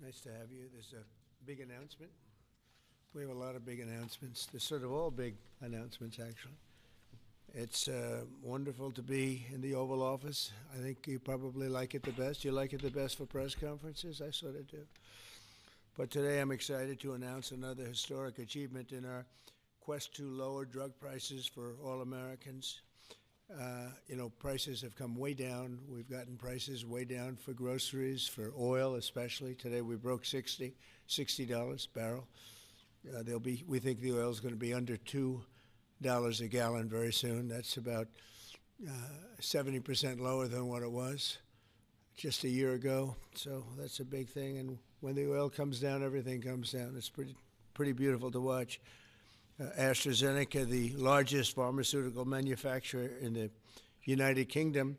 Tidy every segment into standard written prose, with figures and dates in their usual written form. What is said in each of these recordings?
Nice to have you. There's a big announcement. We have a lot of big announcements. They're sort of all big announcements, actually. It's wonderful to be in the Oval Office. I think you probably like it the best. You like it the best for press conferences? I sort of do. But today I'm excited to announce another historic achievement in our quest to lower drug prices for all Americans. Prices have come way down. We've gotten prices way down for groceries, for oil especially. Today we broke $60 a barrel. We think the oil is going to be under $2 a gallon very soon. That's about 70% lower than what it was just a year ago. So that's a big thing. And when the oil comes down, everything comes down. It's pretty beautiful to watch. AstraZeneca, the largest pharmaceutical manufacturer in the United Kingdom,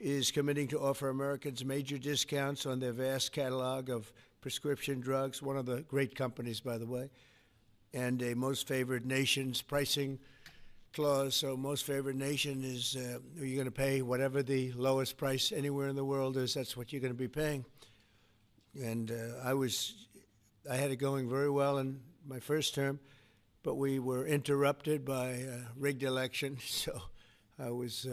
is committing to offer Americans major discounts on their vast catalog of prescription drugs, one of the great companies, by the way, and a most favored nation's pricing clause. So most favored nation is you're going to pay whatever the lowest price anywhere in the world is, that's what you're going to be paying. And I had it going very well in my first term, but we were interrupted by a rigged election, so I was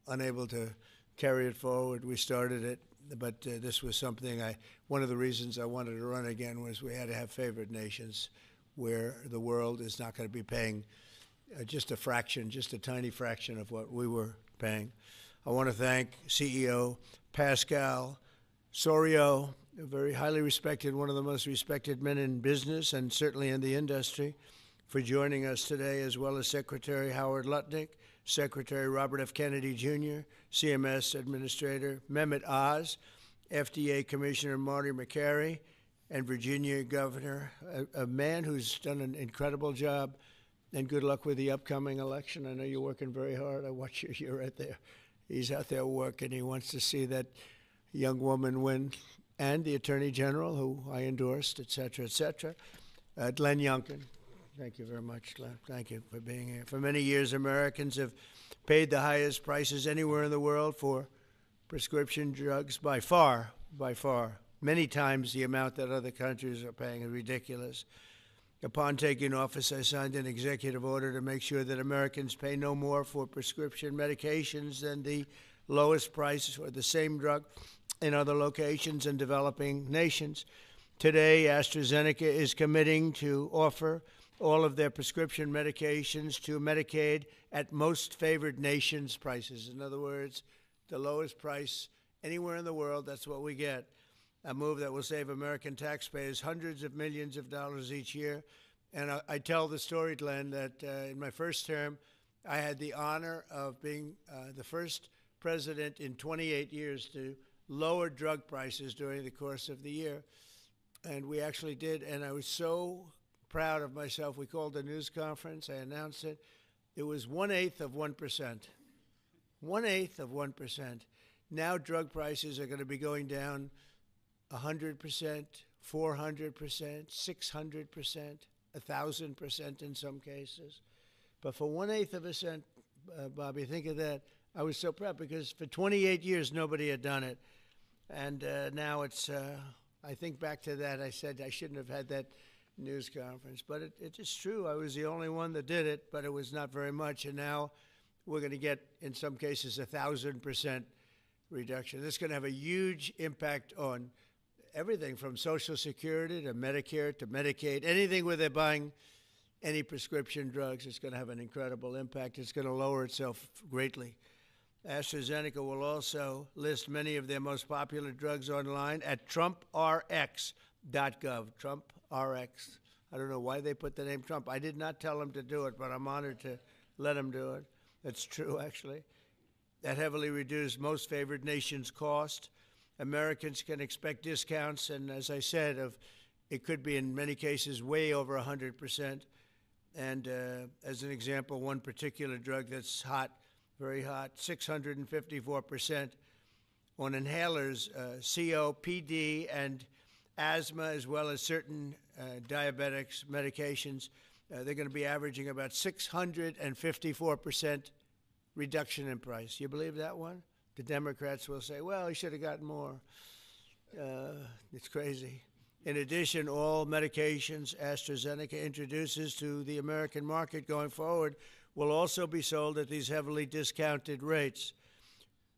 unable to carry it forward. We started it, but this was something one of the reasons I wanted to run again was we had to have favored nations where the world is not going to be paying just a tiny fraction of what we were paying. I want to thank CEO Pascal Soriot, a very highly respected, one of the most respected men in business and certainly in the industry, for joining us today, as well as Secretary Howard Lutnick, Secretary Robert F. Kennedy Jr., CMS Administrator Mehmet Oz, FDA Commissioner Marty Makary, and Virginia Governor, a man who's done an incredible job, and good luck with the upcoming election. I know you're working very hard. I watch you. You're right there. He's out there working. He wants to see that young woman win, and the Attorney General, who I endorsed, et cetera, et cetera. Glenn Youngkin. Thank you very much, Glenn. Thank you for being here. For many years, Americans have paid the highest prices anywhere in the world for prescription drugs by far, many times the amount that other countries are paying is ridiculous. Upon taking office, I signed an executive order to make sure that Americans pay no more for prescription medications than the lowest price for the same drug in other locations and developing nations. Today, AstraZeneca is committing to offer all of their prescription medications to Medicaid at most favored nations prices. In other words, the lowest price anywhere in the world, that's what we get. A move that will save American taxpayers hundreds of millions of dollars each year. And I tell the story, Glenn, that in my first term, I had the honor of being the first president in 28 years to lower drug prices during the course of the year. And we actually did, and I was so proud of myself. We called a news conference. I announced it. It was 1/8 of 1%. 1/8 of 1%. Now drug prices are going to be going down 100%, 400%, 600%, 1,000% in some cases. But for 1/8 of a cent, Bobby, think of that. I was so proud because for 28 years nobody had done it. And now it's, I think back to that, I said I shouldn't have had that news conference, but it is true. I was the only one that did it, but it was not very much, and now we're going to get, in some cases, 1,000% reduction. This is going to have a huge impact on everything from Social Security to Medicare to Medicaid, anything where they're buying any prescription drugs. It's going to have an incredible impact. It's going to lower itself greatly. AstraZeneca will also list many of their most popular drugs online at TrumpRx.gov. TrumpRx. I don't know why they put the name Trump. I did not tell them to do it, but I'm honored to let them do it. That's true, actually. That heavily reduced most favored nations cost. Americans can expect discounts, and as I said, it could be in many cases way over 100%. And as an example, one particular drug that's hot, very hot, 654% on inhalers, COPD and asthma, as well as certain diabetics medications. They're going to be averaging about 654% reduction in price. You believe that one? The Democrats will say, well, he should have gotten more. It's crazy. In addition, all medications AstraZeneca introduces to the American market going forward will also be sold at these heavily discounted rates.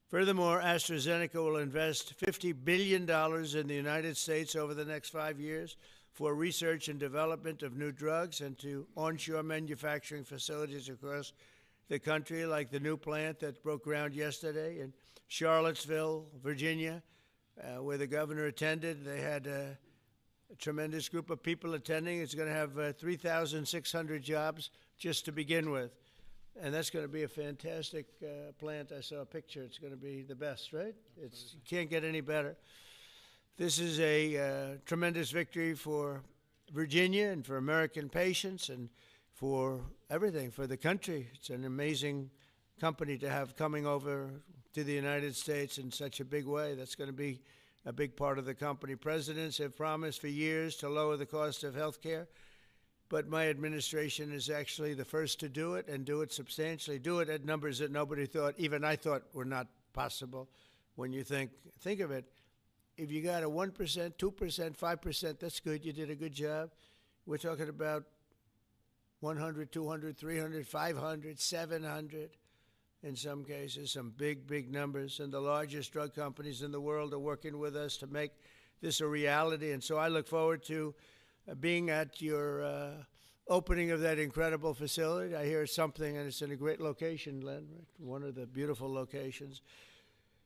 Furthermore, AstraZeneca will invest $50 billion in the United States over the next 5 years for research and development of new drugs and to onshore manufacturing facilities across the country, like the new plant that broke ground yesterday in Charlottesville, Virginia, where the governor attended. They had a tremendous group of people attending. It's going to have 3,600 jobs just to begin with. And that's going to be a fantastic plant. I saw a picture. It's going to be the best, right? You can't get any better. This is a tremendous victory for Virginia and for American patients and for everything, for the country. It's an amazing company to have coming over to the United States in such a big way. That's going to be a big part of the company. Presidents have promised for years to lower the cost of health care, but my administration is actually the first to do it and do it substantially, do it at numbers that nobody thought, even I thought, were not possible. When you think of it, if you got a 1%, 2%, 5%, that's good. You did a good job. We're talking about 100, 200, 300, 500, 700 in some cases, some big, big numbers. And the largest drug companies in the world are working with us to make this a reality. And so I look forward to being at your opening of that incredible facility. I hear something, and it's in a great location, Len, right? One of the beautiful locations.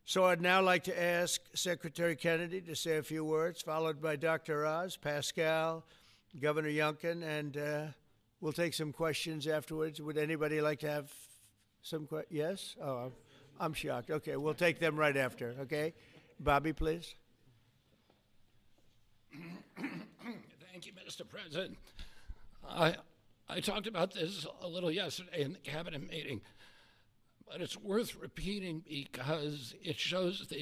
So I'd now like to ask Secretary Kennedy to say a few words, followed by Dr. Oz, Pascal, Governor Youngkin, and we'll take some questions afterwards. Would anybody like to have some questions? Yes? Oh, I'm shocked. Okay, we'll take them right after, okay? Bobby, please. Thank you, Mr. President. I talked about this a little yesterday in the cabinet meeting, but it's worth repeating because it shows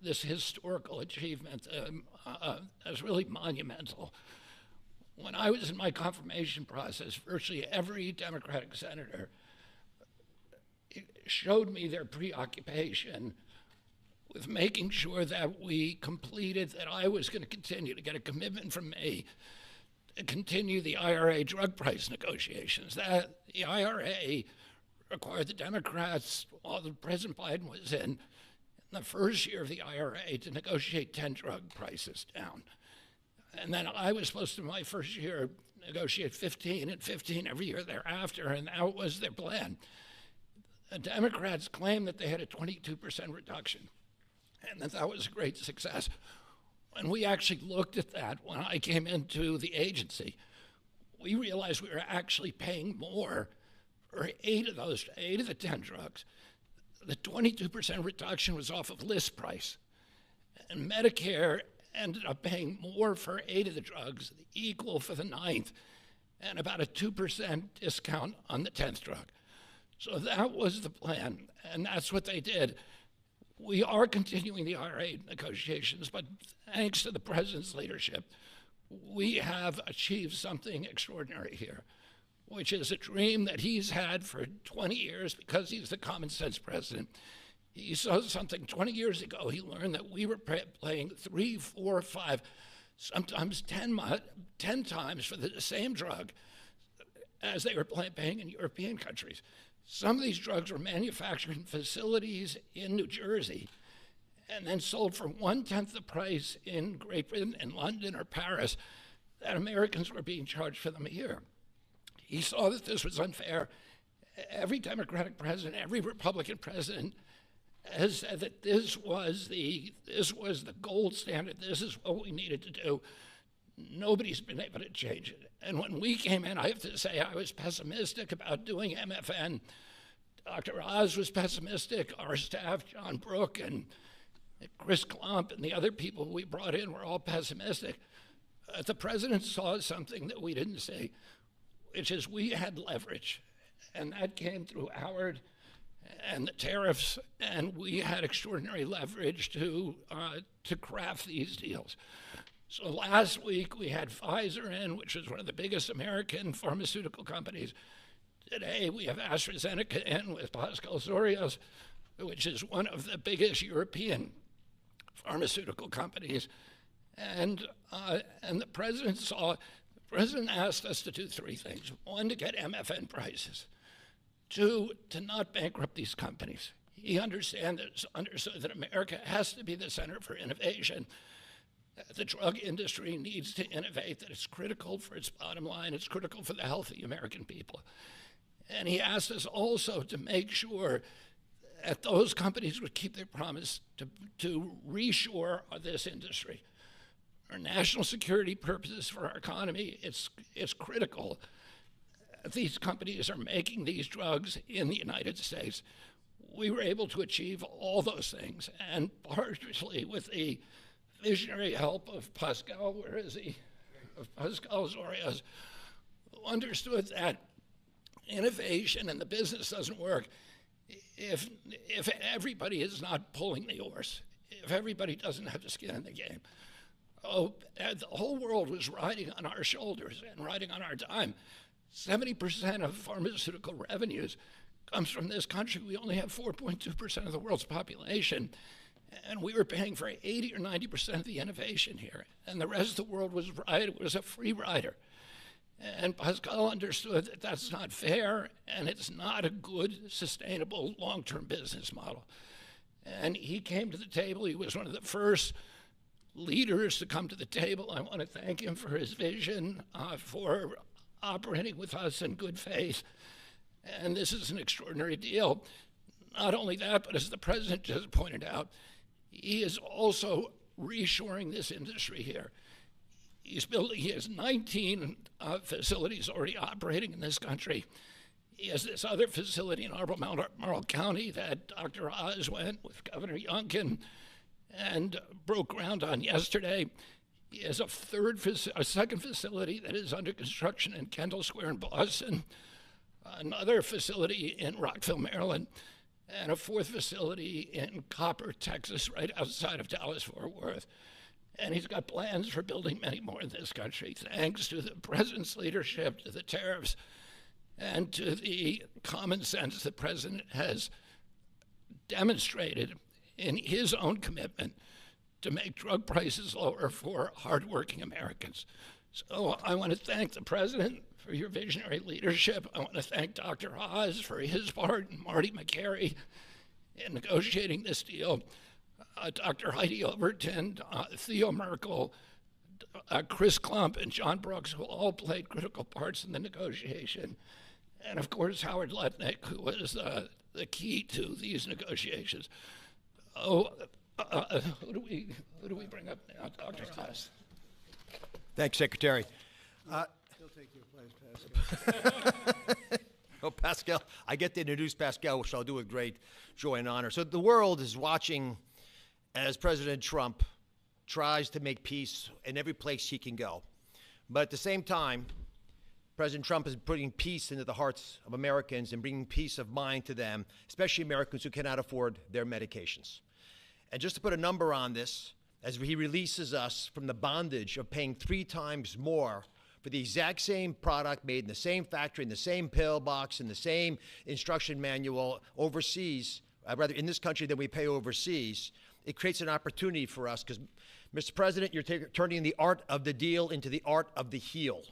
this historical achievement as really monumental. When I was in my confirmation process, virtually every Democratic senator showed me their preoccupation with making sure that we completed, that I was going to continue to get a commitment from me to continue the IRA drug price negotiations. That the IRA required the Democrats, while President Biden was in the first year of the IRA, to negotiate 10 drug prices down. And then I was supposed to, my first year, negotiate 15 and 15 every year thereafter, and that was their plan. The Democrats claimed that they had a 22% reduction, and that was a great success. When we actually looked at that, when I came into the agency, we realized we were actually paying more for 8 of the 10 drugs. The 22% reduction was off of list price. And Medicare ended up paying more for 8 of the drugs, equal for the 9th, and about a 2% discount on the 10th drug. So that was the plan, and that's what they did. We are continuing the IRA negotiations, but thanks to the president's leadership, we have achieved something extraordinary here, which is a dream that he's had for 20 years because he's the common sense president. He saw something 20 years ago. He learned that we were paying 3, 4, 5, sometimes 10 times for the same drug as they were paying in European countries. Some of these drugs were manufactured in facilities in New Jersey and then sold for 1/10 the price in Great Britain, in London or Paris, that Americans were being charged for them here. He saw that this was unfair. Every Democratic president, every Republican president has said that this was the gold standard. This is what we needed to do. Nobody's been able to change it. And when we came in, I have to say I was pessimistic about doing MFN. Dr. Oz was pessimistic. Our staff, John Brook and Chris Klump and the other people we brought in were all pessimistic. The president saw something that we didn't see, which is we had leverage. And that came through Howard and the tariffs, and we had extraordinary leverage to craft these deals. So last week we had Pfizer in, which is one of the biggest American pharmaceutical companies. Today we have AstraZeneca in with Pascal Soriot, which is one of the biggest European pharmaceutical companies. And the president asked us to do three things. One, to get MFN prices. Two, to not bankrupt these companies. He understood that America has to be the center for innovation. The drug industry needs to innovate, that it's critical for its bottom line, it's critical for the health of the American people. And he asked us also to make sure that those companies would keep their promise to reshore this industry. For national security purposes, for our economy, it's critical. These companies are making these drugs in the United States. We were able to achieve all those things, and partially with the visionary help of Pascal, where is he? Of Pascal Zorias, who understood that innovation and the business doesn't work if everybody is not pulling the oars, if everybody doesn't have the skin in the game. Oh, the whole world was riding on our shoulders and riding on our dime. 70% of pharmaceutical revenues comes from this country. We only have 4.2% of the world's population, and we were paying for 80 or 90% of the innovation here, and the rest of the world was a free rider. And Pascal understood that that's not fair, and it's not a good, sustainable, long-term business model. And he came to the table. He was one of the first leaders to come to the table. I want to thank him for his vision, for operating with us in good faith. And this is an extraordinary deal. Not only that, but as the president just pointed out, he is also reshoring this industry here. He has 19 facilities already operating in this country. He has this other facility in Albemarle County that Dr. Oz went with Governor Youngkin and broke ground on yesterday. He has a second facility that is under construction in Kendall Square in Boston, another facility in Rockville, Maryland, and a fourth facility in Copper, Texas, right outside of Dallas-Fort Worth. And he's got plans for building many more in this country, thanks to the president's leadership, to the tariffs, and to the common sense the president has demonstrated in his own commitment to make drug prices lower for hardworking Americans. So I want to thank the president for your visionary leadership. I want to thank Dr. Oz for his part, and Marty McCary in negotiating this deal. Dr. Heidi Overton, Theo Merkel, Chris Klump, and John Brooks, who all played critical parts in the negotiation. And of course, Howard Lutnick, who was the key to these negotiations. Who do we bring up now? Dr. Oz. Thanks, Secretary. He'll take your place, Pascal. Oh, Pascal, I get to introduce Pascal, which I'll do with great joy and honor. So the world is watching as President Trump tries to make peace in every place he can go. But at the same time, President Trump is putting peace into the hearts of Americans and bringing peace of mind to them, especially Americans who cannot afford their medications. And just to put a number on this, as he releases us from the bondage of paying 3 times more for the exact same product made in the same factory, in the same pill box, in the same instruction manual overseas, rather in this country than we pay overseas, it creates an opportunity for us because, Mr. President, you're turning the art of the deal into the art of the heel.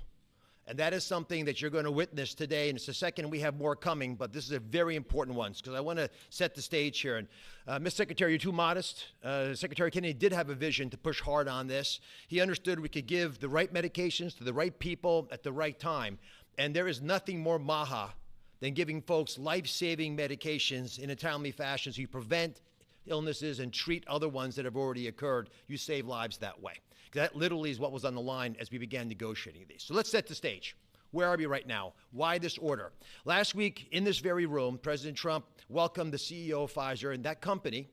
And that is something that you're going to witness today, and it's the second we have more coming, but this is a very important one because I want to set the stage here. And Mr. Secretary, you're too modest. Secretary Kennedy did have a vision to push hard on this. He understood we could give the right medications to the right people at the right time. And there is nothing more maha than giving folks life-saving medications in a timely fashion so you prevent illnesses and treat other ones that have already occurred. You save lives that way. That literally is what was on the line as we began negotiating these. So let's set the stage. Where are we right now? Why this order? Last week, in this very room, President Trump welcomed the CEO of Pfizer, and that company,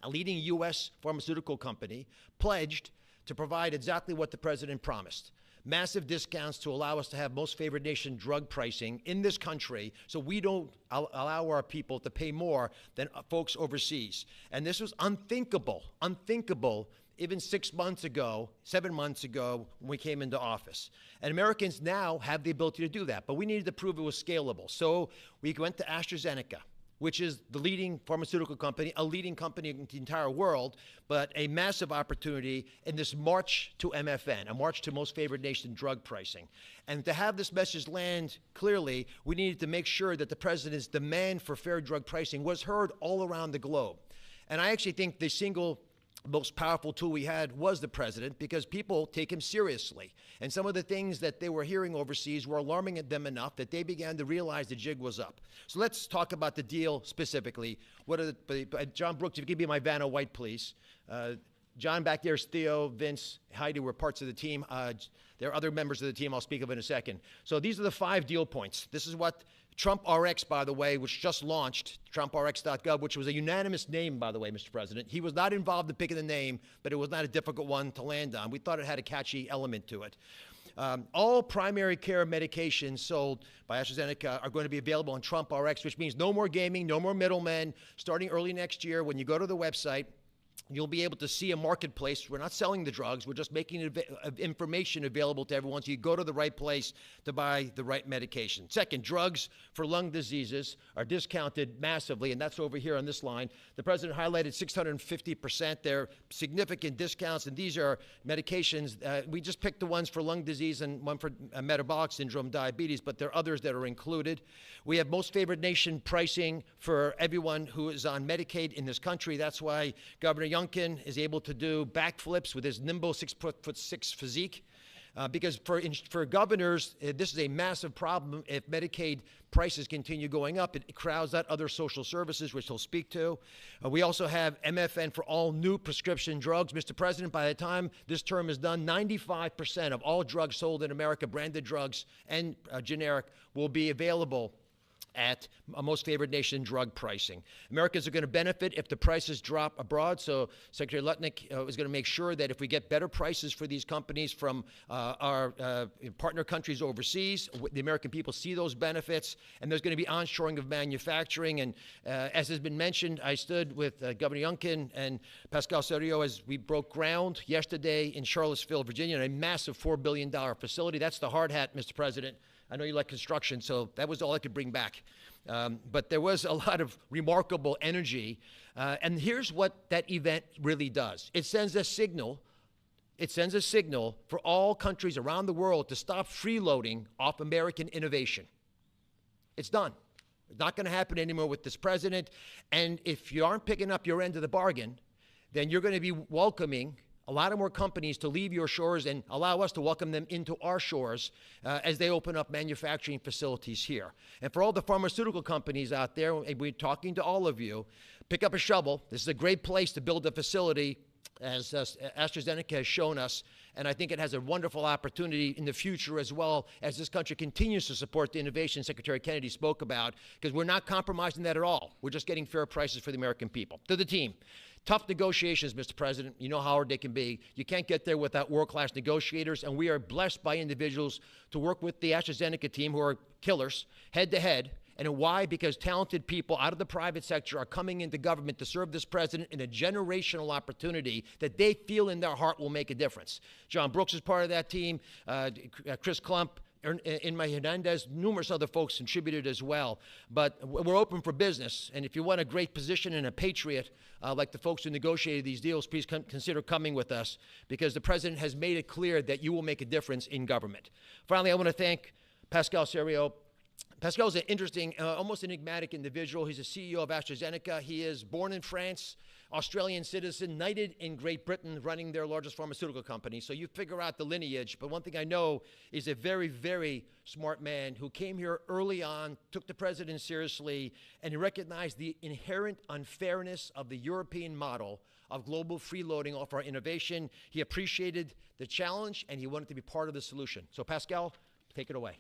a leading U.S. pharmaceutical company, pledged to provide exactly what the president promised. Massive discounts to allow us to have most favored nation drug pricing in this country so we don't allow our people to pay more than folks overseas. And this was unthinkable even 6 months ago, 7 months ago, when we came into office. And Americans now have the ability to do that, but we needed to prove it was scalable. So we went to AstraZeneca. which is the leading pharmaceutical company, a leading company in the entire world, but a massive opportunity in this march to MFN, a march to most favored nation drug pricing. And to have this message land clearly, we needed to make sure that the president's demand for fair drug pricing was heard all around the globe. And I actually think the single most powerful tool we had was the president, because people take him seriously. And some of the things that they were hearing overseas were alarming them enough that they began to realize the jig was up. So let's talk about the deal specifically. What are John Brooks, if you give me my Vanna White, please. John back there is Theo, Vince, Heidi were parts of the team. There are other members of the team I'll speak of in a second. So these are the 5 deal points. This is what Trump RX, by the way, which just launched, TrumpRx.gov, which was a unanimous name, by the way, Mr. President. He was not involved in picking the name, but it was not a difficult one to land on. We thought it had a catchy element to it. All primary care medications sold by AstraZeneca are going to be available on Trump RX, which means no more gaming, no more middlemen. Starting early next year, when you go to the website, you'll be able to see a marketplace. We're not selling the drugs. We're just making information available to everyone so you go to the right place to buy the right medication. Second, drugs for lung diseases are discounted massively, and that's over here on this line. The president highlighted 650%. They're significant discounts, and these are medications. We just picked the ones for lung disease and one for metabolic syndrome, diabetes, but there are others that are included. We have most favored nation pricing for everyone who is on Medicaid in this country. That's why Governor Youngkin is able to do backflips with his nimble 6'6" physique. Because for governors, this is a massive problem. If Medicaid prices continue going up, it crowds out other social services, which he'll speak to. We also have MFN for all new prescription drugs. Mr. President, by the time this term is done, 95% of all drugs sold in America, branded drugs and generic, will be available at most favored nation drug pricing. Americans are going to benefit if the prices drop abroad. So Secretary Lutnick is going to make sure that if we get better prices for these companies from our partner countries overseas, the American people see those benefits, and there's going to be onshoring of manufacturing. And as has been mentioned, I stood with Governor Youngkin and Pascal Soriot as we broke ground yesterday in Charlottesville, Virginia, in a massive $4 billion facility. That's the hard hat, Mr. President. I know you like construction, so that was all I could bring back. But there was a lot of remarkable energy. And here's what that event really does. It sends a signal. It sends a signal for all countries around the world to stop freeloading off American innovation. It's done. It's not going to happen anymore with this president. And if you aren't picking up your end of the bargain, then you're going to be welcoming a lot of more companies to leave your shores and allow us to welcome them into our shores as they open up manufacturing facilities here. And for all the pharmaceutical companies out there, we're talking to all of you, pick up a shovel. This is a great place to build a facility, as AstraZeneca has shown us. And I think it has a wonderful opportunity in the future as well, as this country continues to support the innovation Secretary Kennedy spoke about, because we're not compromising that at all. We're just getting fair prices for the American people. To the team. Tough negotiations, Mr. President. You know how hard they can be. You can't get there without world-class negotiators, and we are blessed by individuals to work with the AstraZeneca team, who are killers, head-to-head. And why? Because talented people out of the private sector are coming into government to serve this president in a generational opportunity that they feel in their heart will make a difference. John Brooks is part of that team. Chris Klump, Inma Hernandez, numerous other folks contributed as well. But we're open for business. And if you want a great position and a patriot, like the folks who negotiated these deals, please consider coming with us, because the president has made it clear that you will make a difference in government. Finally, I want to thank Pascal Soriot. Pascal is an interesting, almost enigmatic individual. He's a CEO of AstraZeneca. He is born in France, Australian citizen, knighted in Great Britain, running their largest pharmaceutical company. So you figure out the lineage. But one thing I know is a very, very smart man who came here early on, took the president seriously, and he recognized the inherent unfairness of the European model of global freeloading off our innovation. He appreciated the challenge, and he wanted to be part of the solution. So Pascal, take it away.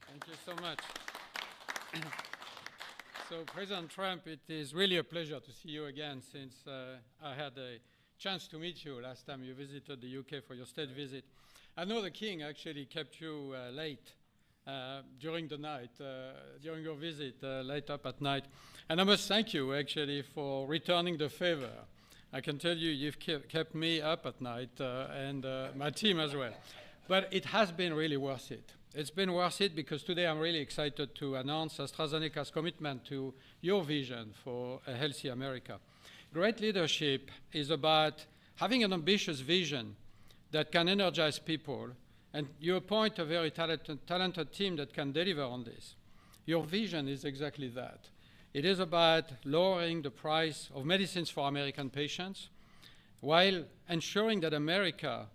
Thank you so much. So, President Trump, it is really a pleasure to see you again, since I had a chance to meet you last time you visited the UK for your state visit. I know the King actually kept you late during the night, during your visit, late up at night. And I must thank you, actually, for returning the favor. I can tell you, you've kept me up at night and my team as well. But it has been really worth it. It's been worth it because today I'm really excited to announce AstraZeneca's commitment to your vision for a healthy America. Great leadership is about having an ambitious vision that can energize people, and you appoint a very talented team that can deliver on this. Your vision is exactly that. It is about lowering the price of medicines for American patients while ensuring that America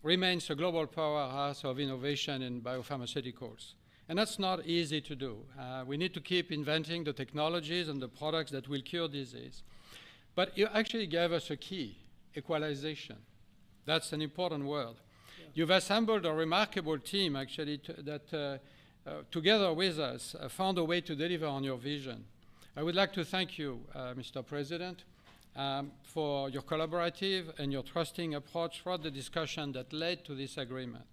remains a global powerhouse of innovation in biopharmaceuticals. And that's not easy to do. We need to keep inventing the technologies and the products that will cure disease. But you actually gave us a key, equalization. That's an important word. Yeah. You've assembled a remarkable team, actually, that together with us found a way to deliver on your vision. I would like to thank you, Mr. President, for your collaborative and your trusting approach throughout the discussion that led to this agreement.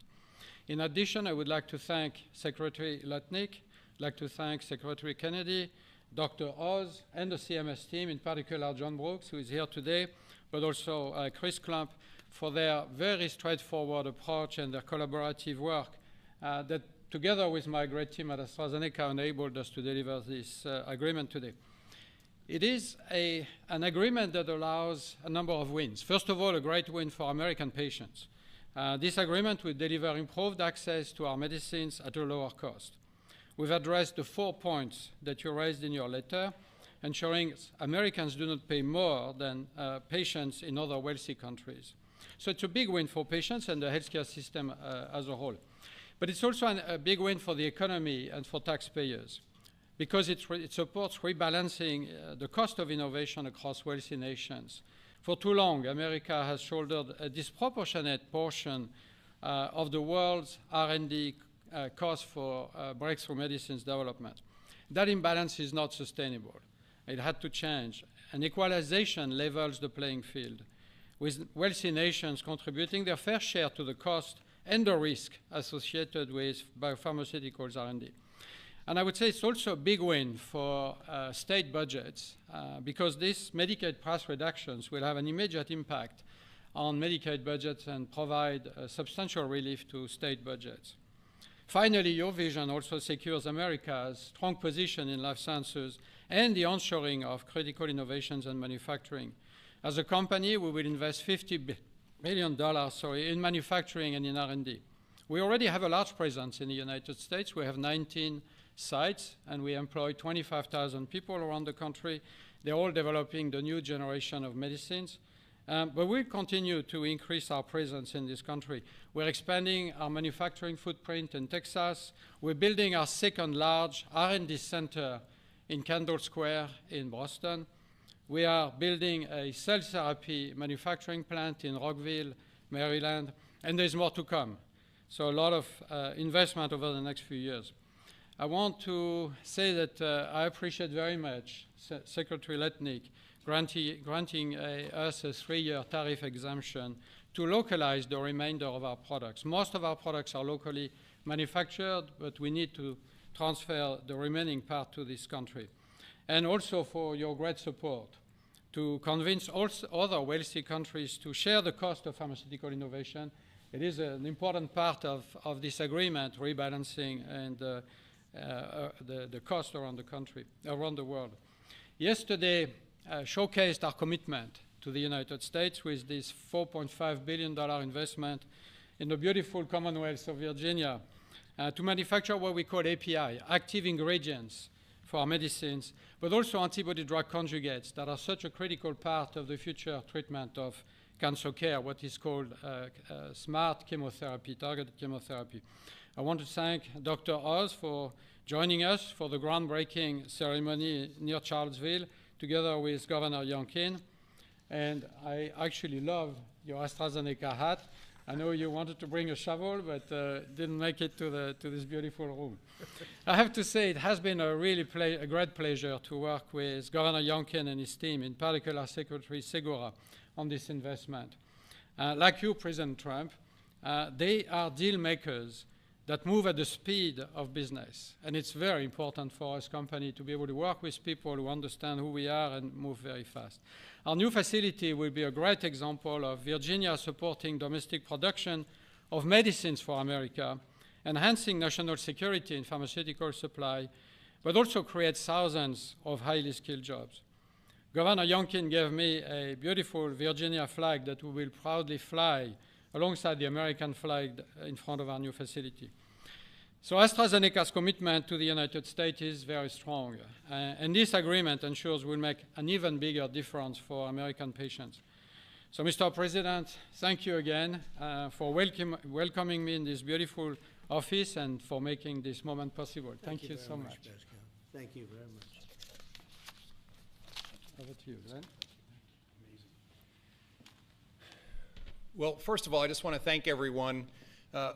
In addition, I would like to thank Secretary Lutnick, I'd like to thank Secretary Kennedy, Dr. Oz, and the CMS team, in particular John Brooks, who is here today, but also Chris Klump, for their very straightforward approach and their collaborative work that, together with my great team at AstraZeneca, enabled us to deliver this agreement today. It is an agreement that allows a number of wins. First of all, a great win for American patients. This agreement will deliver improved access to our medicines at a lower cost. We've addressed the 4 points that you raised in your letter, ensuring Americans do not pay more than patients in other wealthy countries. So it's a big win for patients and the healthcare system as a whole. But it's also a big win for the economy and for taxpayers, because it supports rebalancing the cost of innovation across wealthy nations. For too long, America has shouldered a disproportionate portion of the world's R&D cost for breakthrough medicines development. That imbalance is not sustainable. It had to change. And equalization levels the playing field, with wealthy nations contributing their fair share to the cost and the risk associated with biopharmaceuticals R&D. And I would say it's also a big win for state budgets because these Medicaid price reductions will have an immediate impact on Medicaid budgets and provide substantial relief to state budgets. Finally, your vision also secures America's strong position in life sciences and the onshoring of critical innovations and manufacturing. As a company, we will invest $50 billion in manufacturing and in R&D. We already have a large presence in the United States. We have 19 sites, and we employ 25,000 people around the country. They're all developing the new generation of medicines. But we'll continue to increase our presence in this country. We're expanding our manufacturing footprint in Texas. We're building our second large R&D center in Kendall Square in Boston. We are building a cell therapy manufacturing plant in Rockville, Maryland, and there's more to come. So a lot of investment over the next few years. I want to say that I appreciate very much Secretary Lutnick granting us a 3-year tariff exemption to localize the remainder of our products. Most of our products are locally manufactured, but we need to transfer the remaining part to this country. And also for your great support to convince also other wealthy countries to share the cost of pharmaceutical innovation. It is an important part of this agreement, rebalancing and the cost around the country, around the world. Yesterday showcased our commitment to the United States with this $4.5 billion investment in the beautiful Commonwealth of Virginia to manufacture what we call API, active ingredients for our medicines, but also antibody-drug conjugates that are such a critical part of the future treatment of cancer care, what is called smart chemotherapy, targeted chemotherapy. I want to thank Dr. Oz for joining us for the groundbreaking ceremony near Charlottesville, together with Governor Youngkin. And I actually love your AstraZeneca hat. I know you wanted to bring a shovel, but didn't make it to this beautiful room. I have to say it has been a great pleasure to work with Governor Youngkin and his team, in particular Secretary Segura, on this investment. Like you, President Trump, they are deal makers that move at the speed of business. And it's very important for us company to be able to work with people who understand who we are and move very fast. Our new facility will be a great example of Virginia supporting domestic production of medicines for America enhancing national security in pharmaceutical supply, but also create thousands of highly skilled jobs. Governor Youngkin gave me a beautiful Virginia flag that we will proudly fly alongside the American flag in front of our new facility. So AstraZeneca's commitment to the United States is very strong, and this agreement ensures we'll make an even bigger difference for American patients. So, Mr. President, thank you again for welcoming me in this beautiful office and for making this moment possible. Thank you so much. Pascal. Thank you very much. Over to you, Glenn. Well, first of all, I just want to thank everyone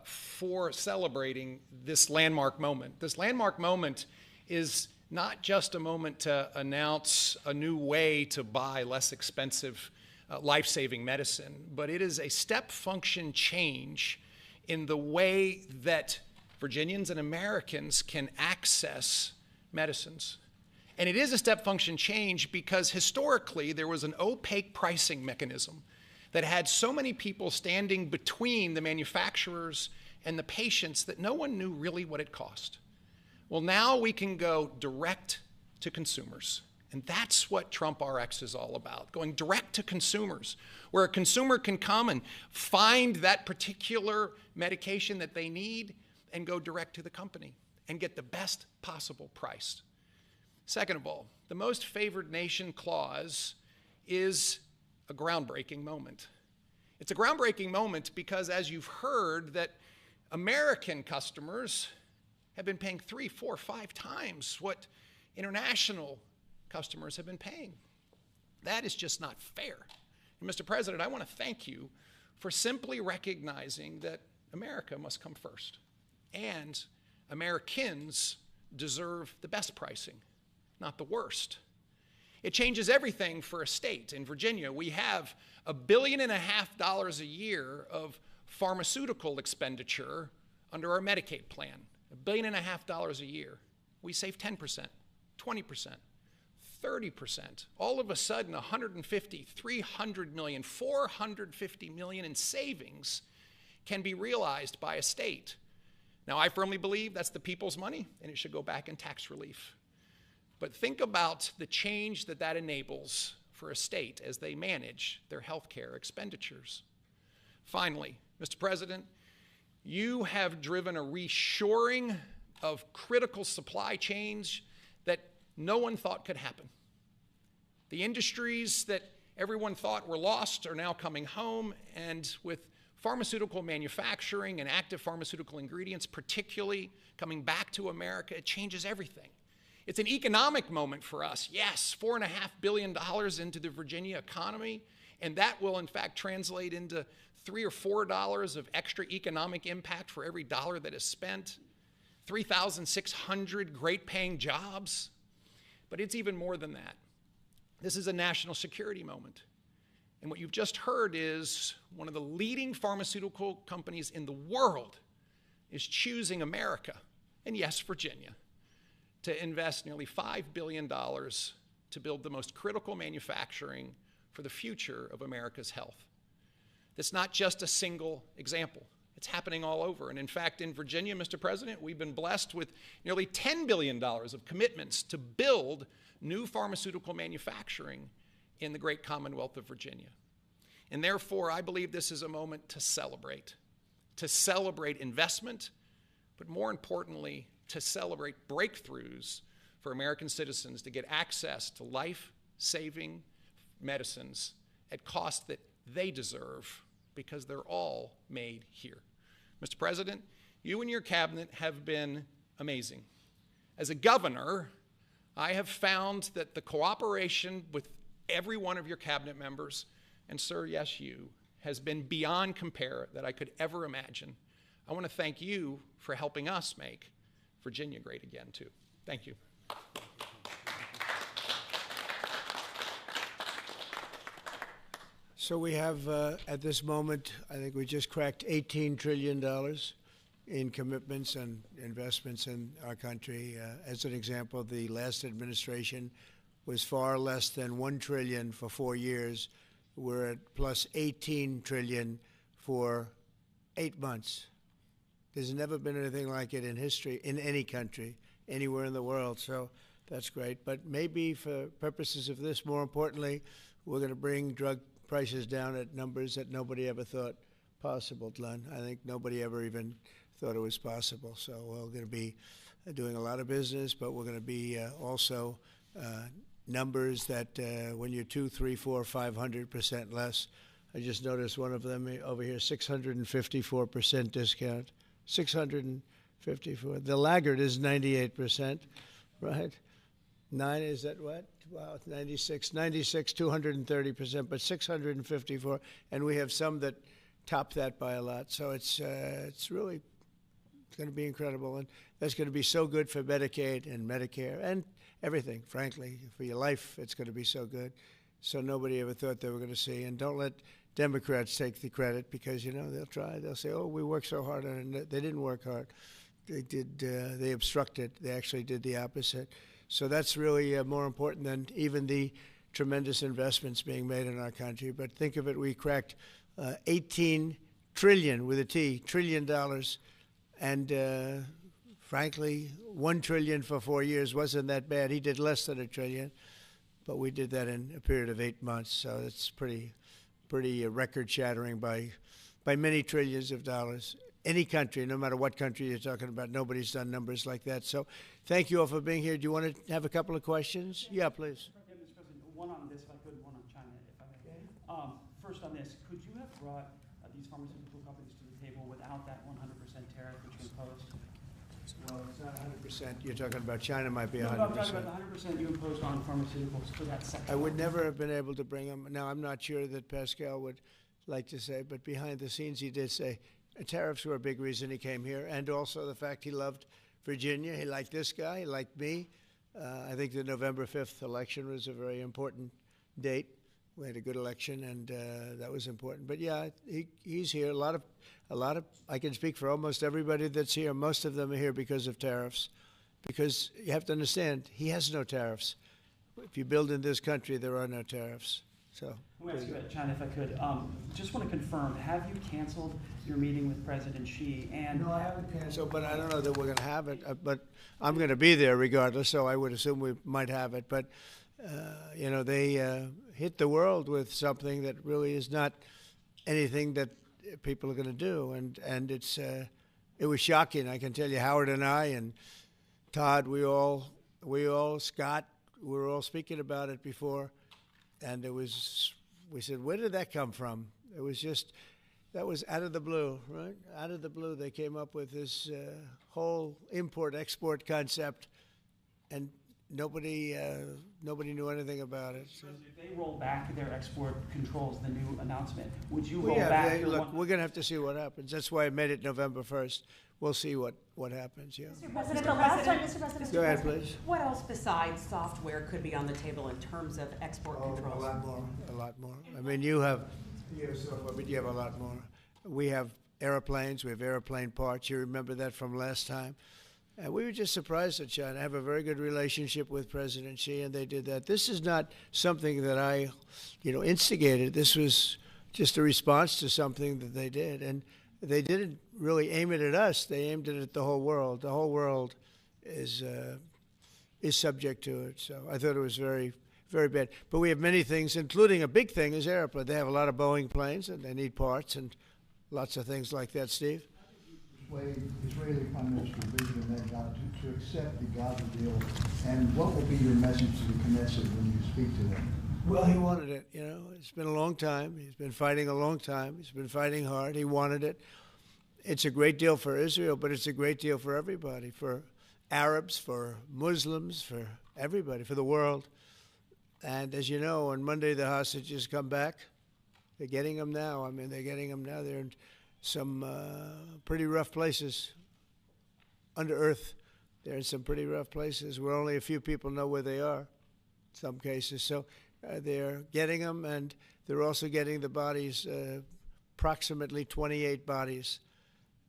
for celebrating this landmark moment. This landmark moment is not just a moment to announce a new way to buy less expensive life-saving medicine, but it is a step function change in the way that Virginians and Americans can access medicines. And it is a step function change because historically there was an opaque pricing mechanism that had so many people standing between the manufacturers and the patients that no one knew really what it cost. Well, now we can go direct to consumers. And that's what Trump Rx is all about, going direct to consumers, where a consumer can come and find that particular medication that they need and go direct to the company and get the best possible price. Second of all, the most favored nation clause is a groundbreaking moment. It's a groundbreaking moment because, as you've heard, that American customers have been paying 3, 4, 5 times what international customers have been paying. That is just not fair. And Mr. President, I want to thank you for simply recognizing that America must come first. And Americans deserve the best pricing, not the worst. It changes everything for a state. In Virginia, we have $1.5 billion a year of pharmaceutical expenditure under our Medicaid plan. $1.5 billion a year. We save 10%, 20%, 30%. All of a sudden, 150, 300 million, 450 million in savings can be realized by a state. Now, I firmly believe that's the people's money, and it should go back in tax relief. But think about the change that that enables for a state as they manage their health care expenditures. Finally, Mr. President, you have driven a reshoring of critical supply chains that no one thought could happen. The industries that everyone thought were lost are now coming home, and with pharmaceutical manufacturing and active pharmaceutical ingredients particularly coming back to America, it changes everything. It's an economic moment for us. Yes, $4.5 billion into the Virginia economy, and that will in fact translate into $3 or $4 of extra economic impact for every dollar that is spent, 3,600 great paying jobs. But it's even more than that. This is a national security moment. And what you've just heard is one of the leading pharmaceutical companies in the world is choosing America, and yes, Virginia, to invest nearly $5 billion to build the most critical manufacturing for the future of America's health. That's not just a single example. It's happening all over. And in fact, in Virginia, Mr. President, we've been blessed with nearly $10 billion of commitments to build new pharmaceutical manufacturing in the great Commonwealth of Virginia. And therefore, I believe this is a moment to celebrate investment, but more importantly, to celebrate breakthroughs for American citizens to get access to life-saving medicines at costs that they deserve because they're all made here. Mr. President, you and your cabinet have been amazing. As a governor, I have found that the cooperation with every one of your cabinet members, and sir, yes, you, has been beyond compare that I could ever imagine. I want to thank you for helping us make Virginia great again, too. Thank you. So we have, at this moment, I think we just cracked $18 trillion in commitments and investments in our country. As an example, the last administration was far less than $1 trillion for 4 years. We're at plus $18 trillion for 8 months. There's never been anything like it in history, in any country, anywhere in the world. So that's great. But maybe for purposes of this, more importantly, we're going to bring drug prices down at numbers that nobody ever thought possible, Glenn. I think nobody ever even thought it was possible. So we're going to be doing a lot of business, but we're going to be also numbers that when you're 2, 3, 4, 500% less. I just noticed one of them over here, 654% discount. 654. The laggard is 98%, right? 9 is that what? Wow, 96, 230%, but 654, and we have some that top that by a lot. So it's really going to be incredible, and that's going to be so good for Medicaid and Medicare and everything. Frankly, for your life, it's going to be so good. So nobody ever thought they were going to see. And don't let Democrats take the credit, because they'll try. They'll say, "Oh, we worked so hard on it." They didn't work hard. They did. They obstructed. They actually did the opposite. So that's really more important than even the tremendous investments being made in our country. But think of it: we cracked 18 trillion with a T, $trillion, and frankly, 1 trillion for 4 years wasn't that bad. He did less than $1 trillion, but we did that in a period of 8 months. So it's pretty record-shattering by many trillions of dollars. Any country, no matter what country you're talking about, nobody's done numbers like that. So thank you all for being here. Do you want to have a couple of questions? Yeah, please. Mr. President, one on this, if I could, one on China, if I may. First on this, could you have brought these pharmaceutical companies to the table without that 100% tariff which you imposed? Well, it's not 100%. You're talking about China might be 100%. No, I'm talking about the 100% you imposed on pharmaceuticals for that sector. I would never have been able to bring them. Now, I'm not sure that Pascal would like to say, but behind the scenes he did say tariffs were a big reason he came here, and also the fact he loved Virginia. He liked this guy. He liked me. I think the November 5th election was a very important date. We had a good election, and that was important. But yeah, he's here. A lot of. I can speak for almost everybody that's here. Most of them are here because of tariffs, because you have to understand he has no tariffs. If you build in this country, there are no tariffs. So. I want to ask you about China, if I could. Just want to confirm: have you canceled your meeting with President Xi? And no, I haven't canceled, but I don't know that we're going to have it. But I'm going to be there regardless, so I would assume we might have it. But they hit the world with something that really is not anything that people are going to do, and it was shocking. I can tell you, Howard and I and Todd, we all Scott, we were all speaking about it before, and we said, where did that come from? It was just, that was out of the blue, right? Out of the blue, they came up with this whole import-export concept, and nobody knew anything about it. So. If they roll back their export controls, the new announcement, would you roll back? Look, we're going to have to see what happens. That's why I made it November 1st. We'll see what happens, yeah. Mr. President, the last time, Mr. President. Go ahead, please. What else besides software could be on the table in terms of export controls? A lot more. I mean, you have software, but you have a lot more. We have airplanes. We have airplane parts. You remember that from last time. And we were just surprised at China. I have a very good relationship with President Xi, and they did that. This is not something that I, instigated. This was just a response to something that they did. And they didn't really aim it at us. They aimed it at the whole world. The whole world is subject to it. So I thought it was very, very bad. But we have many things, including a big thing is airplane. They have a lot of Boeing planes, and they need parts and lots of things like that. Steve? Israeli Prime Minister Benjamin Netanyahu to accept the Gaza deal, and what will be your message to the Knesset when you speak to them? Well, he wanted it. It's been a long time. He's been fighting a long time. He's been fighting hard. He wanted it. It's a great deal for Israel, but it's a great deal for everybody, for Arabs, for Muslims, for everybody, for the world. And as you know, on Monday the hostages come back. They're getting them now. I mean, they're getting them now. They're in some pretty rough places under earth. They're in some pretty rough places where only a few people know where they are in some cases. So they're getting them, and they're also getting the bodies, approximately 28 bodies.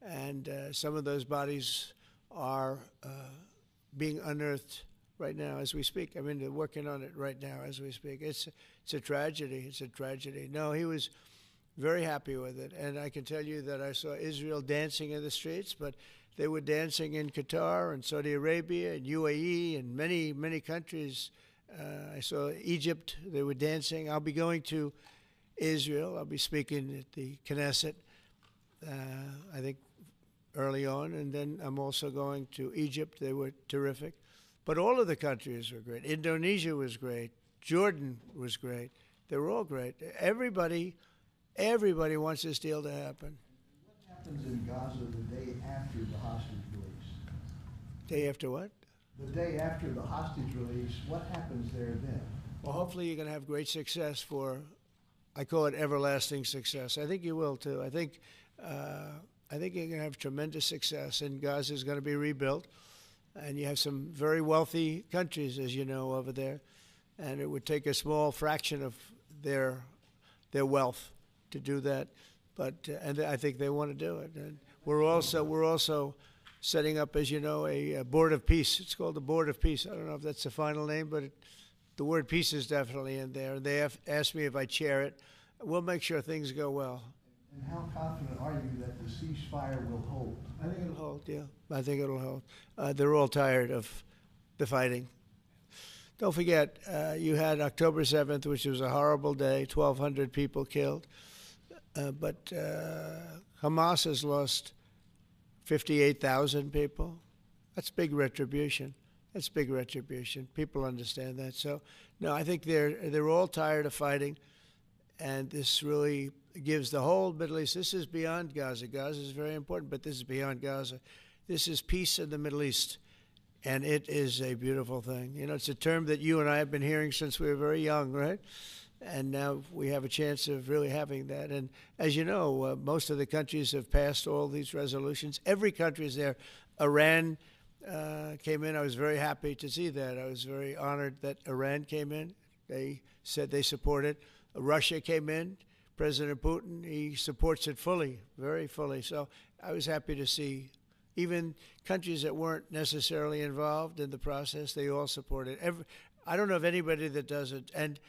And some of those bodies are being unearthed right now as we speak. I mean, they're working on it right now as we speak. It's a tragedy. It's a tragedy. No, he was very happy with it. And I can tell you that I saw Israel dancing in the streets, but they were dancing in Qatar and Saudi Arabia and UAE and many, many countries. I saw Egypt, they were dancing. I'll be going to Israel. I'll be speaking at the Knesset, I think, early on. And then I'm also going to Egypt. They were terrific. But all of the countries were great. Indonesia was great. Jordan was great. They were all great. Everybody wants this deal to happen. What happens in Gaza the day after the hostage release? Day after what? The day after the hostage release, what happens there then? Well, hopefully you're going to have great success I call it everlasting success. I think you will too. I think you're going to have tremendous success, and Gaza is going to be rebuilt. And you have some very wealthy countries, as you know, over there, and it would take a small fraction of their wealth to do that. But and I think they want to do it. And we're also setting up, as you know, a board of peace. It's called the Board of Peace. I don't know if that's the final name, but the word peace is definitely in there. They have asked me if I chair it. We'll make sure things go well. And how confident are you that the ceasefire will hold? I think it'll hold, yeah. I think it'll hold. They're all tired of the fighting. Don't forget, you had October 7th, which was a horrible day, 1,200 people killed. But Hamas has lost 58,000 people. That's big retribution. That's big retribution. People understand that. So, no, I think they're all tired of fighting, and this really gives the whole Middle East. This is beyond Gaza. Gaza is very important, but this is beyond Gaza. This is peace in the Middle East, and it is a beautiful thing. You know, it's a term that you and I have been hearing since we were very young, right? And now we have a chance of really having that. And as you know, most of the countries have passed all these resolutions. Every country is there. Iran came in. I was very happy to see that. I was very honored that Iran came in. They said they support it. Russia came in. President Putin, he supports it fully, very fully. So I was happy to see even countries that weren't necessarily involved in the process, they all support it. I don't know of anybody that doesn't. And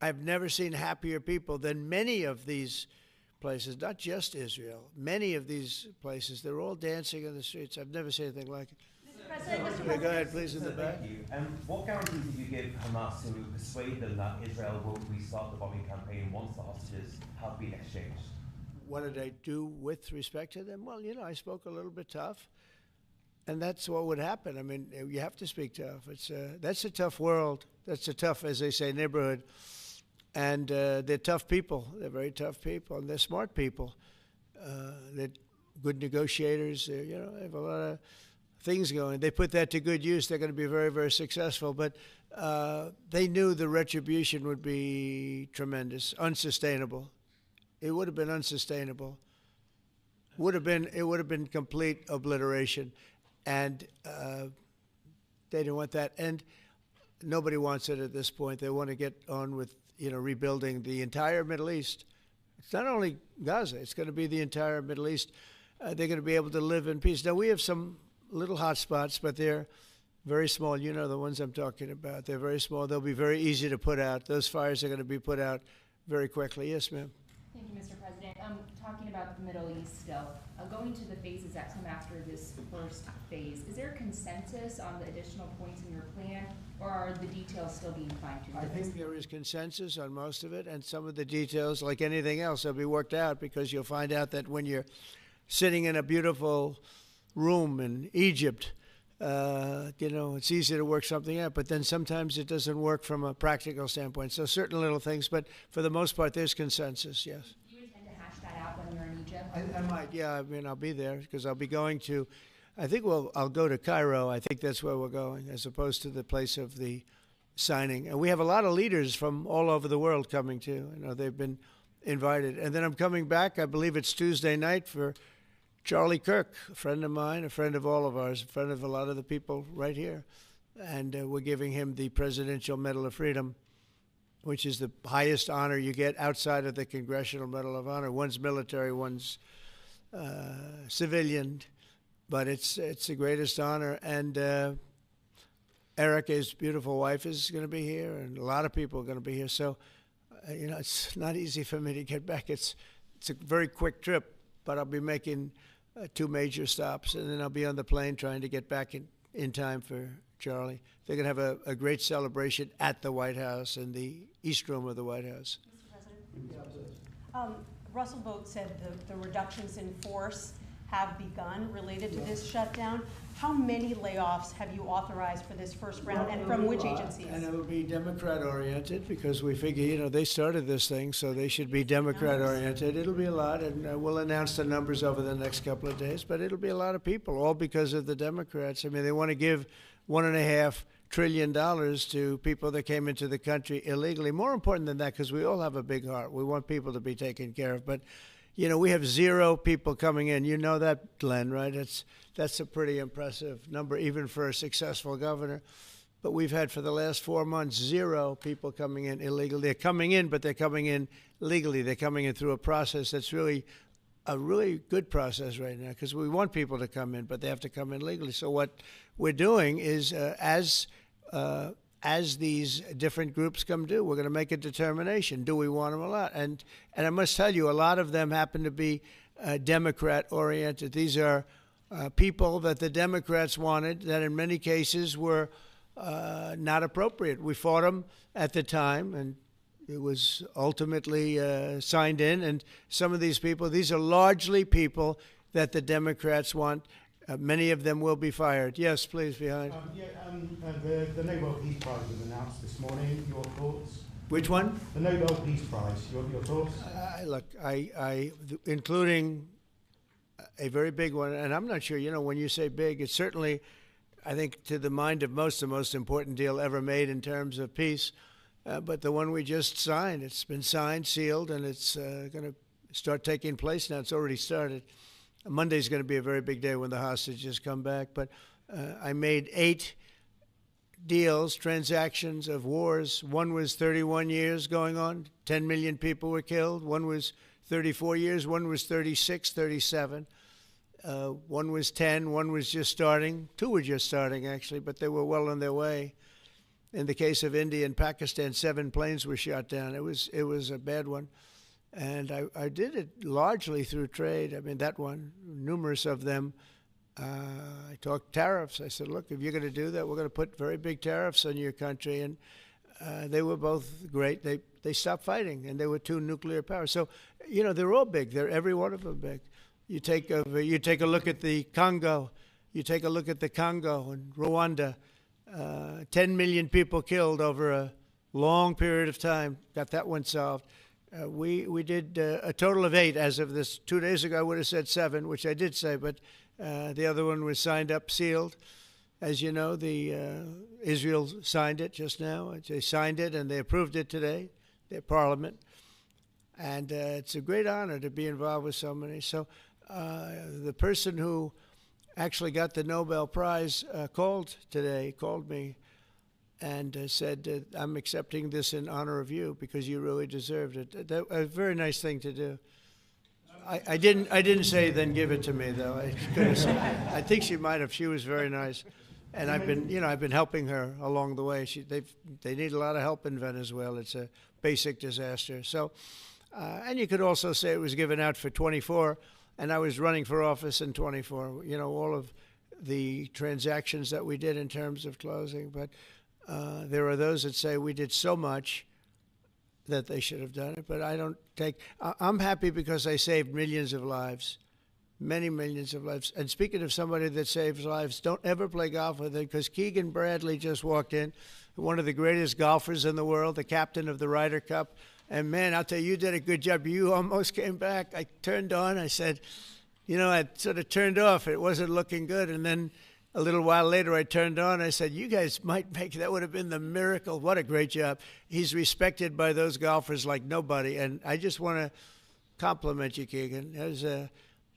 I've never seen happier people than many of these places, not just Israel. Many of these places, they're all dancing in the streets. I've never seen anything like it. Yeah, go ahead, please, in the back. Thank you. What guarantees did you give Hamas to persuade them that Israel will restart the bombing campaign once the hostages have been exchanged? What did I do with respect to them? Well, you know, I spoke a little bit tough, and that's what would happen. I mean, you have to speak tough. That's a tough world. That's a tough, as they say, neighborhood. And they're tough people. They're very tough people, and they're smart people. They're good negotiators. They have a lot of things going. They put that to good use. They're going to be very, very successful. But they knew the retribution would be tremendous, unsustainable. It would have been unsustainable. It would have been complete obliteration, and they didn't want that. And nobody wants it at this point. They want to get on with rebuilding the entire Middle East. It's not only Gaza. It's going to be the entire Middle East. They're going to be able to live in peace. Now we have some little hot spots, but they're very small. You know the ones I'm talking about. They're very small. They'll be very easy to put out. Those fires are going to be put out very quickly. Yes, ma'am. Thank you, Mr. President. Talking about the Middle East still, going to the phases that come after this first phase, is there a consensus on the additional points in your plan, or are the details still being fine-tuned? I think there is consensus on most of it, and some of the details, like anything else, will be worked out, because you'll find out that when you're sitting in a beautiful room in Egypt, it's easy to work something out, but then sometimes it doesn't work from a practical standpoint. So certain little things, but for the most part, there's consensus, yes. Do you intend to hash that out when you're in Egypt? I might, yeah. I mean, I'll be there because I'll be going to, I'll go to Cairo. I think that's where we're going, as opposed to the place of the signing. And we have a lot of leaders from all over the world coming too. They've been invited. And then I'm coming back, I believe it's Tuesday night, for Charlie Kirk, a friend of mine, a friend of all of ours, a friend of a lot of the people right here. And we're giving him the Presidential Medal of Freedom, which is the highest honor you get outside of the Congressional Medal of Honor. One's military, one's civilian, but it's the greatest honor. And Erica, his beautiful wife, is going to be here, and a lot of people are going to be here. So, it's not easy for me to get back. it's a very quick trip, but I'll be making 2 major stops, and then I'll be on the plane trying to get back in time for Charlie. They're going to have a great celebration at the White House, in the East Room of the White House. Mr. President? Russell Vought said the reductions in force have begun related to this shutdown. How many layoffs have you authorized for this first round, and from which agencies? And it'll be Democrat-oriented, because we figure, they started this thing, so they should be Democrat-oriented. It'll be a lot, and we'll announce the numbers over the next couple of days, but it'll be a lot of people, all because of the Democrats. I mean, they want to give $1.5 trillion to people that came into the country illegally. More important than that, because we all have a big heart. We want people to be taken care of, but we have 0 people coming in. You know that, Glenn, right? That's a pretty impressive number, even for a successful governor. But we've had, for the last 4 months, 0 people coming in illegally. They're coming in, but they're coming in legally. They're coming in through a process that's really a really good process right now, because we want people to come in, but they have to come in legally. So what we're doing is, as these different groups come due, we're going to make a determination. Do we want them a lot? And I must tell you, a lot of them happen to be Democrat-oriented. These are people that the Democrats wanted, that in many cases were not appropriate. We fought them at the time, and it was ultimately signed in. And some of these people, these are largely people that the Democrats want. Many of them will be fired. Yes, please, behind. The Nobel Peace Prize was announced this morning. Your thoughts? Which one? The Nobel Peace Prize. Your thoughts? Look, including a very big one, and I'm not sure, when you say big, it's certainly, I think, to the mind of most, the most important deal ever made in terms of peace. But the one we just signed, it's been signed, sealed, and it's going to start taking place now. It's already started. Monday's going to be a very big day when the hostages come back. But I made 8 deals, transactions of wars. One was 31 years going on. 10 million people were killed. One was 34 years. One was 36, 37. One was 10. One was just starting. 2 were just starting, actually, but they were well on their way. In the case of India and Pakistan, 7 planes were shot down. It was a bad one. And I did it largely through trade. I mean, that one, numerous of them. I talked tariffs. I said, look, if you're going to do that, we're going to put very big tariffs on your country. And they were both great. They stopped fighting, and they were 2 nuclear powers. So, they're all big. They're every one of them big. You take a look at the Congo. You take a look at the Congo and Rwanda. 10 million people killed over a long period of time. Got that one solved. We did a total of 8 as of this. 2 days ago, I would have said 7, which I did say, but the other one was signed up, sealed. As you know, Israel signed it just now. They signed it and they approved it today, their parliament. And it's a great honor to be involved with so many. So the person who actually got the Nobel Prize called me and said, I'm accepting this in honor of you because you really deserved it. That a very nice thing to do. I didn't say then give it to me, though. I think she might have. She was very nice. And I've been helping her along the way. They need a lot of help in Venezuela. It's a basic disaster. So, and you could also say it was given out for 24, and I was running for office in 24. All of the transactions that we did in terms of closing, but there are those that say we did so much that they should have done it, but I'm happy because I saved millions of lives, many millions of lives. And speaking of somebody that saves lives, don't ever play golf with it, because Keegan Bradley just walked in, one of the greatest golfers in the world, the captain of the Ryder Cup. And man, I'll tell you, you did a good job. You almost came back. I turned on, I said, I sort of turned off. It wasn't looking good. And then a little while later, I turned on. I said, you guys might make, that would have been the miracle. What a great job. He's respected by those golfers like nobody. And I just want to compliment you, Keegan. That was an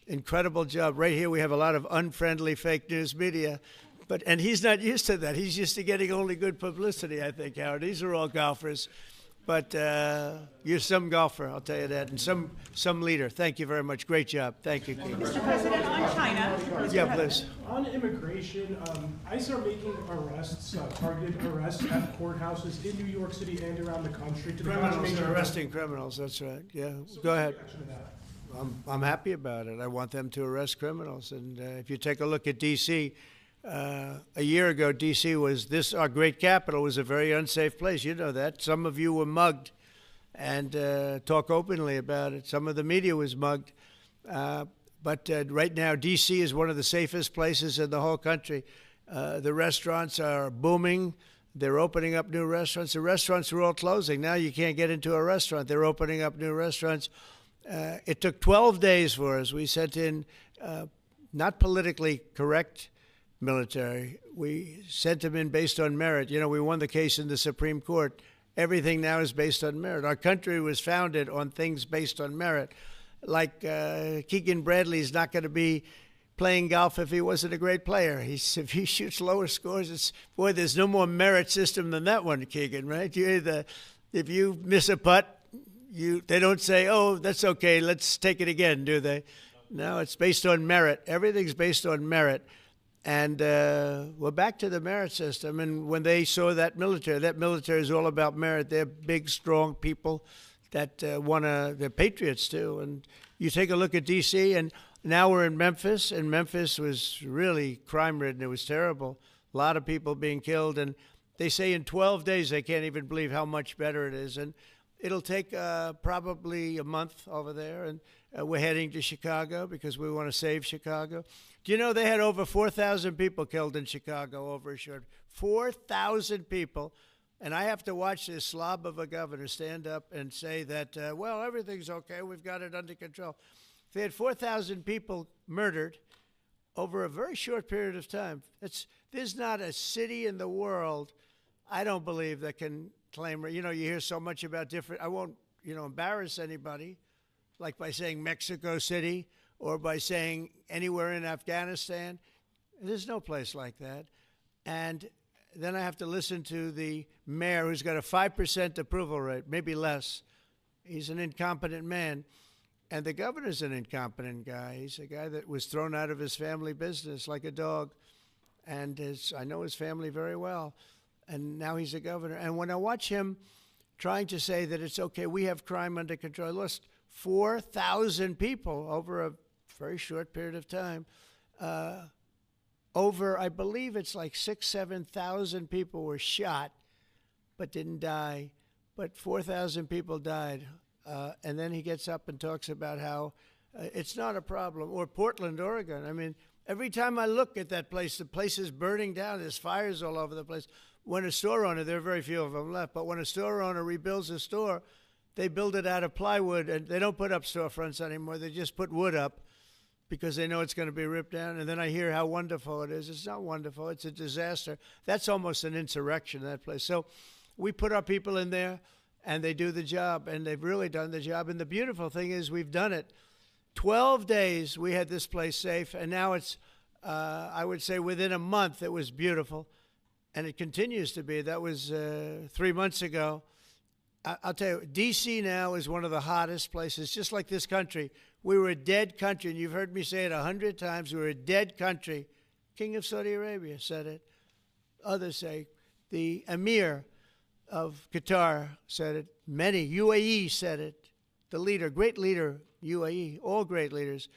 incredible job. Right here, we have a lot of unfriendly fake news media. And he's not used to that. He's used to getting only good publicity, I think, Howard. These are all golfers. But you're some golfer, I'll tell you that, and some leader. Thank you very much. Great job. Thank you, Keegan. Mr. President, on China. Yeah, please. On immigration, ICE are making arrests, targeted arrests at courthouses in New York City and around the country. Criminals are arresting criminals, that's right. Yeah, go ahead. I'm happy about it. I want them to arrest criminals. And if you take a look at D.C., a year ago, D.C. was our great capital was a very unsafe place. You know that. Some of you were mugged, and talk openly about it. Some of the media was mugged. But right now, D.C. is one of the safest places in the whole country. The restaurants are booming. They're opening up new restaurants. The restaurants were all closing. Now you can't get into a restaurant. They're opening up new restaurants. It took 12 days for us. We sent in not politically correct military. We sent them in based on merit. You know, we won the case in the Supreme Court. Everything now is based on merit. Our country was founded on things based on merit. Like Keegan Bradley's not going to be playing golf if he wasn't a great player. If he shoots lower scores, there's no more merit system than that one, Keegan, right? If you miss a putt, they don't say, oh, that's okay, let's take it again, do they? No, it's based on merit. Everything's based on merit. And we're back to the merit system. And when they saw that military is all about merit. They're big, strong people that they're patriots too. And you take a look at D.C., and now we're in Memphis, and Memphis was really crime-ridden. It was terrible. A lot of people being killed. And they say in 12 days they can't even believe how much better it is. And it'll take probably a month over there. And we're heading to Chicago because we want to save Chicago. Do you know they had over 4,000 people killed in Chicago over a short 4,000 people. And I have to watch this slob of a governor stand up and say that, well, everything's okay. We've got it under control. They had 4,000 people murdered over a very short period of time. There's not a city in the world, I don't believe, that can claim, you hear so much about different, I won't, embarrass anybody, like by saying Mexico City or by saying anywhere in Afghanistan. There's no place like that. And then I have to listen to the mayor who's got a 5% approval rate, maybe less. He's an incompetent man. And the governor's an incompetent guy. He's a guy that was thrown out of his family business like a dog. And I know his family very well. And now he's a governor. And when I watch him trying to say that it's okay, we have crime under control, I lost 4,000 people over a very short period of time. I believe it's like 6,000, 7,000 people were shot but didn't die. But 4,000 people died. And then he gets up and talks about how it's not a problem. Or Portland, Oregon. I mean, every time I look at that place, the place is burning down. There's fires all over the place. When a store owner, there are very few of them left, but when a store owner rebuilds a store, they build it out of plywood, and they don't put up storefronts anymore. They just put wood up because they know it's going to be ripped down. And then I hear how wonderful it is. It's not wonderful. It's a disaster. That's almost an insurrection, that place. So we put our people in there, and they do the job, and they've really done the job. And the beautiful thing is we've done it. 12 days we had this place safe, and now it's, I would say within a month it was beautiful, and it continues to be. That was 3 months ago. I'll tell you, D.C. now is one of the hottest places, just like this country. We were a dead country, and you've heard me say it 100 times. We were a dead country. King of Saudi Arabia said it. Others say the Emir of Qatar said it. Many. UAE said it. The leader, great leader, UAE, all great leaders,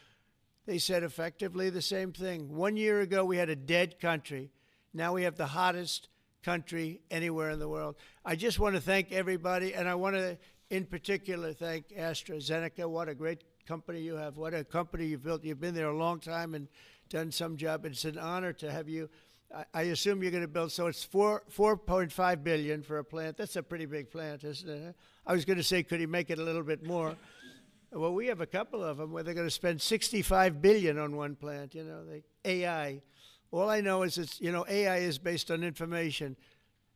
they said effectively the same thing. 1 year ago, we had a dead country. Now we have the hottest country anywhere in the world. I just want to thank everybody, and I want to, in particular, thank AstraZeneca. What a great company you have. What a company you've built. You've been there a long time and done some job. It's an honor to have you. I assume you're going to build, so it's $4.5 billion for a plant. That's a pretty big plant, isn't it? I was going to say, could he make it a little bit more? Well, we have a couple of them where they're going to spend $65 billion on one plant, AI. All I know is it's, AI is based on information.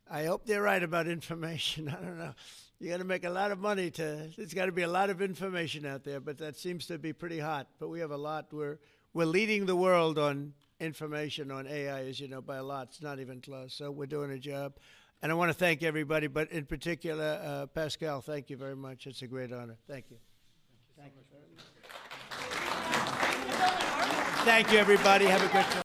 I hope they're right about information. I don't know. You got to make a lot of money there's got to be a lot of information out there, but that seems to be pretty hot. But we have a lot. We're leading the world on information on AI, as you know, by a lot. It's not even close. So we're doing a job. And I want to thank everybody, but in particular, Pascal, thank you very much. It's a great honor. Thank you. Thank you, everybody. Have a good time.